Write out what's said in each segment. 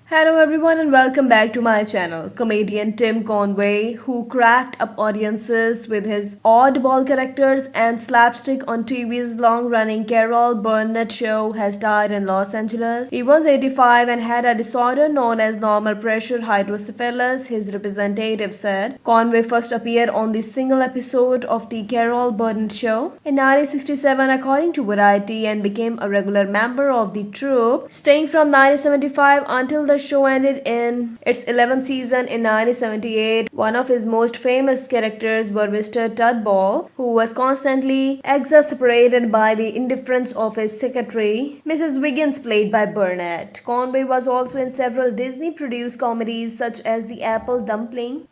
Hello everyone and welcome back to my channel. Comedian Tim Conway, who cracked up audiences with his oddball characters and slapstick on TV's long-running Carol Burnett Show, has died in Los Angeles. He was 85 and had a disorder known as normal pressure hydrocephalus, his representative said. Conway first appeared on the single episode of the Carol Burnett Show in 1967 according to Variety and became a regular member of the troupe, staying from 1975 until the show ended in its 11th season in 1978. One of his most famous characters were Mr. Oddball, who was constantly exasperated by the indifference of his secretary, Mrs. Wiggins, played by Burnett. Conway was also in several Disney-produced comedies such as The Apple Dumpling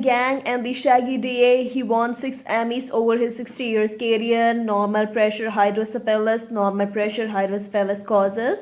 Gang and The Shaggy DA. He won 6 Emmys over his 60 years career. Normal pressure hydrocephalus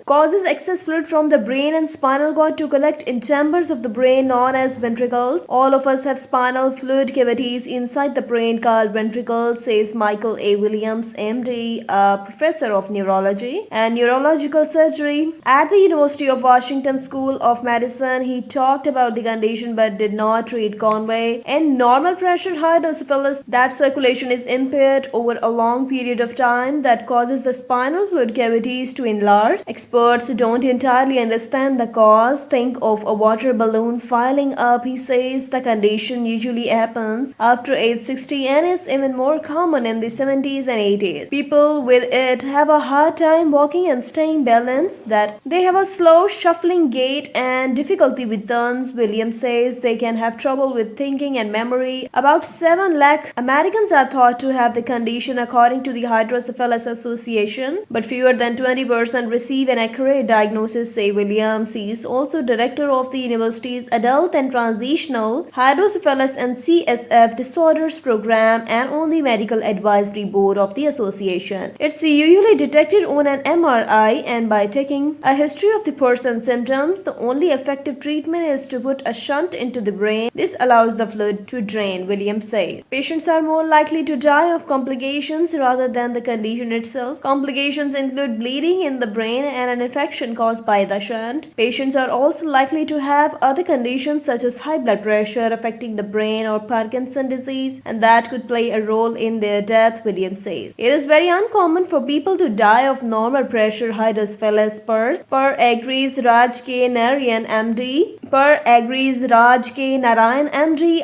causes excess fluid from the brain and spinal cord to collect in chambers of the brain known as ventricles. All of us have spinal fluid cavities inside the brain called ventricles, says Michael A. Williams, MD, a professor of neurology and neurological surgery at the University of Washington School of Medicine. He talked about the condition but did not treat Conway. In normal pressure hydrocephalus, that circulation is impaired over a long period of time that causes the spinal fluid cavities to enlarge. Experts don't entirely understand the cause. Think of a water balloon filling up, he says. The condition usually happens after age 60 and is even more common in the 70s and 80s. People with it have a hard time walking and staying balanced, that they have a slow shuffling gait and difficulty with turns. Williams says they can have trouble with thinking and memory. About 7 lakh Americans are thought to have the condition according to the Hydrocephalus Association, but fewer than 20% receive an accurate diagnosis, say Williams. He is also director of the university's Adult and Transitional Hydrocephalus and CSF Disorders Program and on the Medical Advisory Board of the association. It's usually detected on an MRI, and by taking a history of the person's symptoms, the only effective treatment is to put a shunt into the brain. This allows the fluid to drain, Williams says. Patients are more likely to die of complications rather than the condition itself. Complications include bleeding in the brain and an infection caused by the shunt. Patients are also likely to have other conditions such as high blood pressure affecting the brain or Parkinson's disease, and that could play a role in their death, Williams says. It is very uncommon for people to die of normal pressure hydrocephalus, per agrees Raj K. Narayan, MD,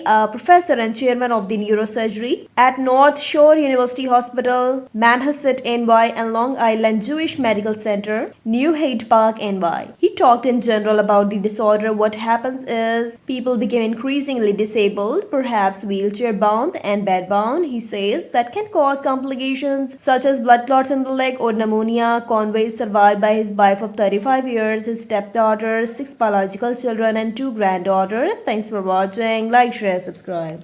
a professor and chairman of the neurosurgery at North Shore University Hospital, Manhasset, NY, and Long Island Jewish Medical Center, New Hyde Park, NY. He talked in general about the disorder. What happens is people become increasingly disabled, perhaps wheelchair bound and bedbound, he says, that can cause complications such as blood clots in the leg or pneumonia. Conway is survived by his wife of 35 years, his stepdaughters, 6 biological children, and 2 granddaughters. Thanks for watching. Like, share, subscribe.